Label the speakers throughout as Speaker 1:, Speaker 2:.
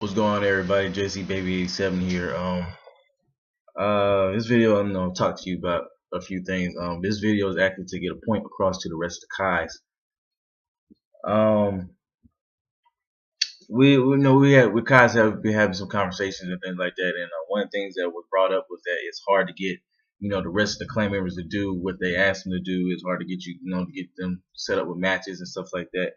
Speaker 1: What's going on, everybody? JC Baby 87 here. This video I'm gonna talk to you about a few things. This video is actually to get a point across to the rest of the Kais. We Kais have been having some conversations and things like that, and one of the things that was brought up was that it's hard to get the rest of the clan members to do what they asked them to do. It's hard to get to get them set up with matches and stuff like that.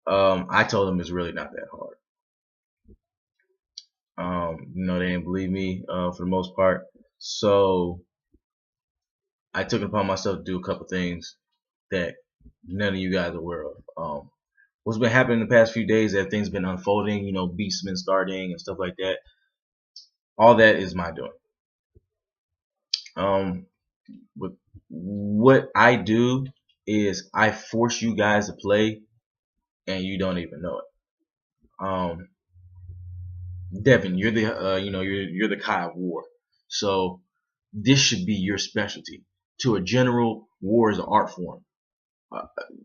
Speaker 1: I told them it's really not that hard. They didn't believe me for the most part. So I took it upon myself to do a couple things that none of you guys are aware of. What's been happening in the past few days that things been unfolding, beasts been starting and stuff like that. All that is my doing. What I do is I force you guys to play and you don't even know it. Devin, you're the you're the Kai of war, so this should be your specialty. To a general, war is an art form.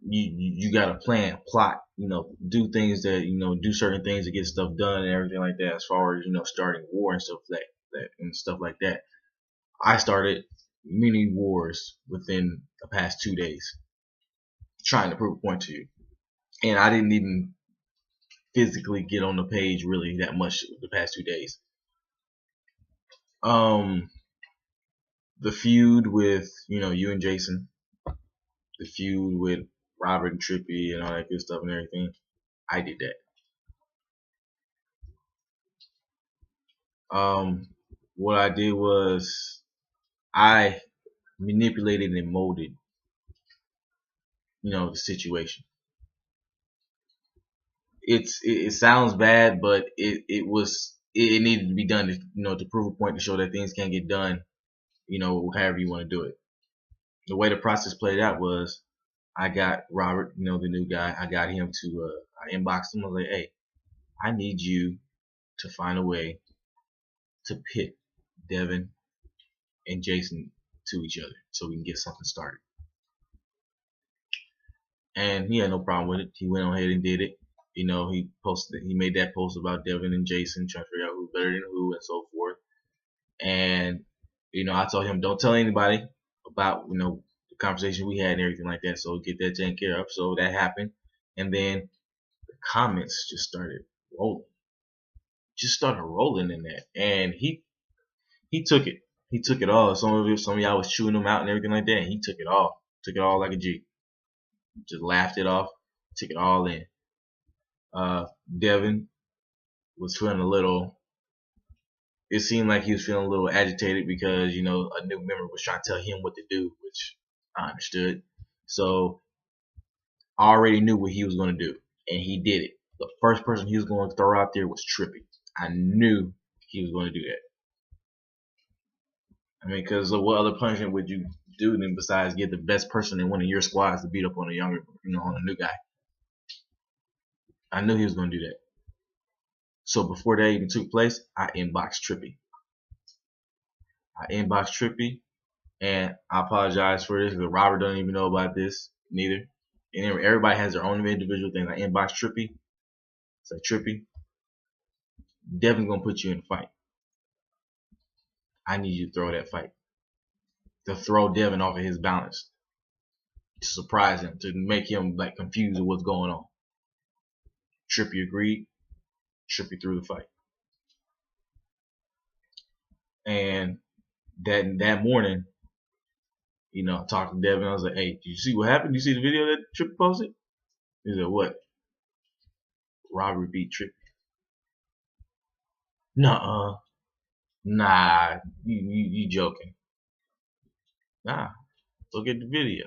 Speaker 1: You got to plan, plot, do things that do certain things to get stuff done and everything like that. As far as starting war and stuff like that. I started many wars within the past 2 days, trying to prove a point to you, and I didn't even physically get on the page really that much the past 2 days. The feud with you and Jason, the feud with Robert and Trippy and all that good stuff and everything, I did that. What I did was I manipulated and molded the situation. It sounds bad, but it needed to be done to prove a point, to show that things can get done however you want to do it. The way the process played out was I got Robert, the new guy, I got him to I inboxed him. I was like, hey, I need you to find a way to pit Devin and Jason to each other so we can get something started. And he had no problem with it. He went on ahead and did it. He made that post about Devin and Jason, trying to figure out who's better than who and so forth. And I told him, don't tell anybody about the conversation we had and everything like that, so get that taken care of. So that happened, and then the comments just started rolling in that, and he took it all. Some of y'all was chewing him out and everything like that, and he took it all like a G. Just laughed it off, took it all in. Devin was feeling it seemed like he was feeling a little agitated because a new member was trying to tell him what to do, which I understood. So I already knew what he was going to do, and he did it. The first person he was going to throw out there was Trippy. I knew he was going to do that. I mean, because what other punishment would you do then besides get the best person in one of your squads to beat up on on a new guy? I knew he was going to do that. So before that even took place, I inboxed Trippy. And I apologize for this because Robert doesn't even know about this neither. And everybody has their own individual things. I inboxed Trippy. It's like, Trippy, Devin's gonna put you in a fight. I need you to throw that fight. To throw Devin off of his balance. To surprise him. To make him confused with what's going on. Trippy agreed. Trippy threw the fight. And that morning, I talked to Devin. I was like, hey, did you see what happened? Did you see the video that Trippy posted? He said, what? Robert beat Trippy. Nuh-uh. Nah, you joking. Nah, look at the video.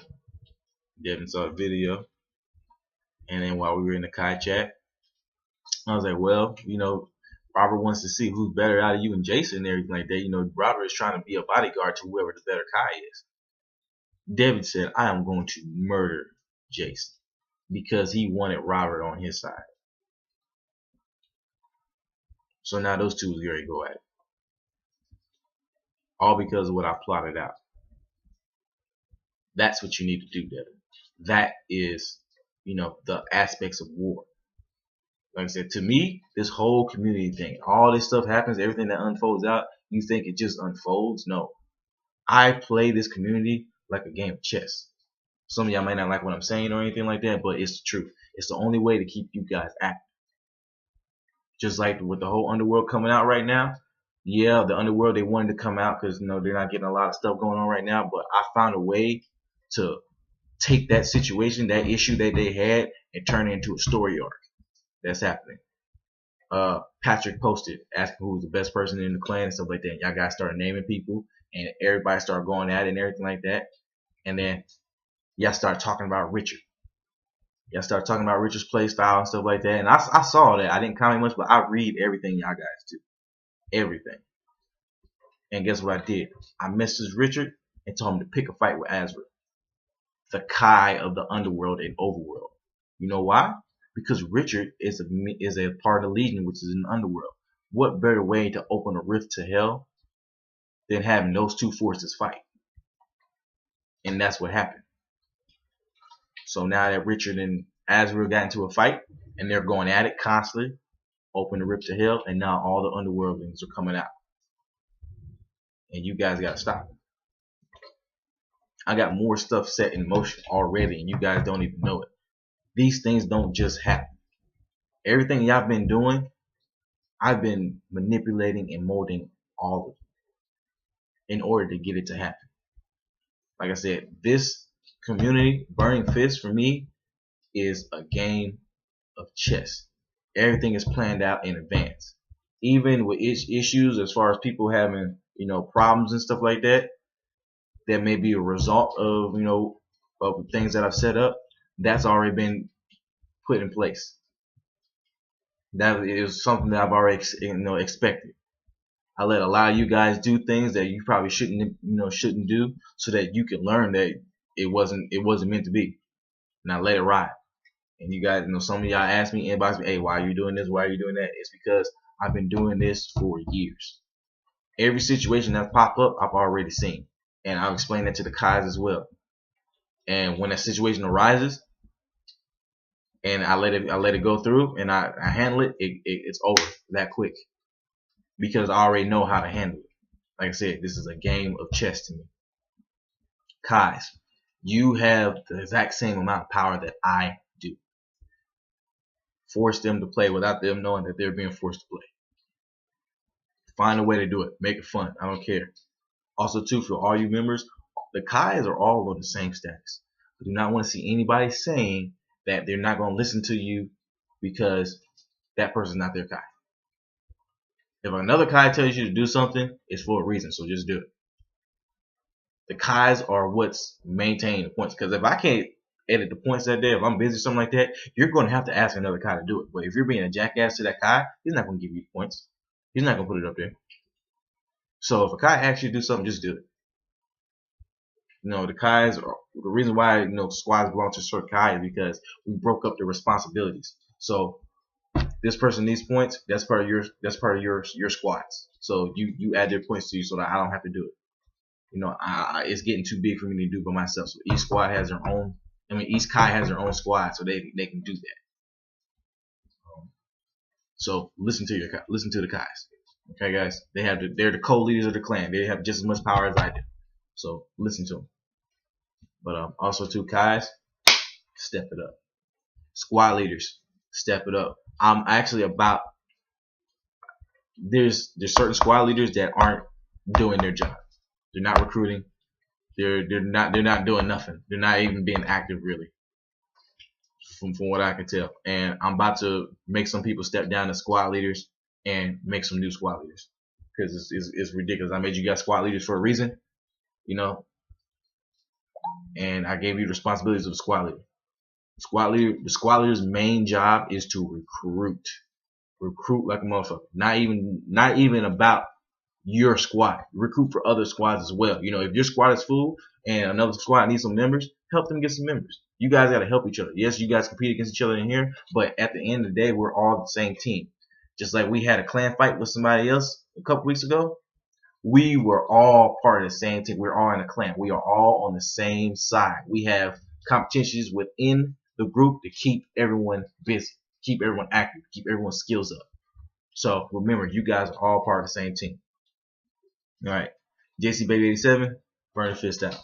Speaker 1: Devin saw the video. And then while we were in the Kai chat, I was like, well, Robert wants to see who's better out of you and Jason and everything like that. Robert is trying to be a bodyguard to whoever the better Kai is. Devin said, I am going to murder Jason because he wanted Robert on his side. So now those two is going to go at it. All because of what I plotted out. That's what you need to do, Devin. That is, the aspects of war. Like I said, to me, this whole community thing, all this stuff happens, everything that unfolds out, you think it just unfolds? No. I play this community like a game of chess. Some of y'all might not like what I'm saying or anything like that, but it's the truth. It's the only way to keep you guys active. Just like with the whole underworld coming out right now. Yeah, the underworld, they wanted to come out because, you know, they're not getting a lot of stuff going on right now, but I found a way to take that situation, that issue that they had, and turn it into a story arc. That's happening. Patrick posted asking who was the best person in the clan and stuff like that. Y'all guys started naming people, and everybody started going at it and everything like that. And then y'all started talking about Richard. Y'all started talking about Richard's play style and stuff like that. And I saw that. I didn't comment much, but I read everything y'all guys do. Everything. And guess what I did? I messaged Richard and told him to pick a fight with Azra, the Kai of the underworld and overworld. You know why? Because Richard is a part of the Legion, which is in the underworld. What better way to open a rift to hell than having those two forces fight? And that's what happened. So now that Richard and Azrael got into a fight, and they're going at it constantly, open the rift to hell, and now all the underworldlings are coming out. And you guys gotta stop it. I got more stuff set in motion already, and you guys don't even know it. These things don't just happen. Everything y'all been doing, I've been manipulating and molding all of it in order to get it to happen. Like I said, this community, Burning Fist, for me, is a game of chess. Everything is planned out in advance. Even with issues as far as people having, you know, problems and stuff like that, that may be a result of, you know, of things that I've set up, that's already been put in place. That is something that I've already, you know, expected. I let a lot of you guys do things that you probably shouldn't do, so that you can learn that it wasn't meant to be. And I let it ride. And you guys, you know, some of y'all ask me, inbox me, hey, why are you doing this? Why are you doing that? It's because I've been doing this for years. Every situation that popped up, I've already seen. And I'll explain that to the Kais as well. And when that situation arises, and I let it go through, and I handle it, it's over that quick. Because I already know how to handle it. Like I said, this is a game of chess to me. Kais, you have the exact same amount of power that I do. Force them to play without them knowing that they're being forced to play. Find a way to do it. Make it fun. I don't care. Also, too, for all you members, the Kais are all on the same status. I do not want to see anybody saying that they're not going to listen to you because that person's not their Kai. If another Kai tells you to do something, it's for a reason, so just do it. The Kais are what's maintaining the points. Because if I can't edit the points that day, if I'm busy or something like that, you're going to have to ask another Kai to do it. But if you're being a jackass to that Kai, he's not going to give you points. He's not going to put it up there. So if a Kai asks you to do something, just do it. You know, the Kais are the reason why, you know, squads belong to certain Kai is because we broke up the responsibilities. So this person needs points. That's part of your squads. So you add their points to you so that I don't have to do it. You know, it's getting too big for me to do by myself. So each squad has their own. I mean, each Kai has their own squad, so they can do that. So listen to the Kais. Okay, guys, they're the co-leaders of the clan. They have just as much power as I do. So listen to them. But also too, Kais, step it up. Squad leaders, step it up. I'm actually about. There's certain squad leaders that aren't doing their job. They're not recruiting. They're not doing nothing. They're not even being active really. From what I can tell. And I'm about to make some people step down to squad leaders and make some new squad leaders. Because it's ridiculous. I made you guys squad leaders for a reason. You know. And I gave you the responsibilities of the squad leader. The squad leader's main job is to recruit. Recruit like a motherfucker. Not even about your squad. Recruit for other squads as well. You know, if your squad is full and another squad needs some members, help them get some members. You guys got to help each other. Yes, you guys compete against each other in here, but at the end of the day, we're all the same team. Just like we had a clan fight with somebody else a couple weeks ago, we were all part of the same team. We're all in a clan. We are all on the same side. We have competitions within the group to keep everyone busy. keep everyone active, keep everyone's skills up. So remember, you guys are all part of the same team. All right, JC Baby 87, burn the fist out.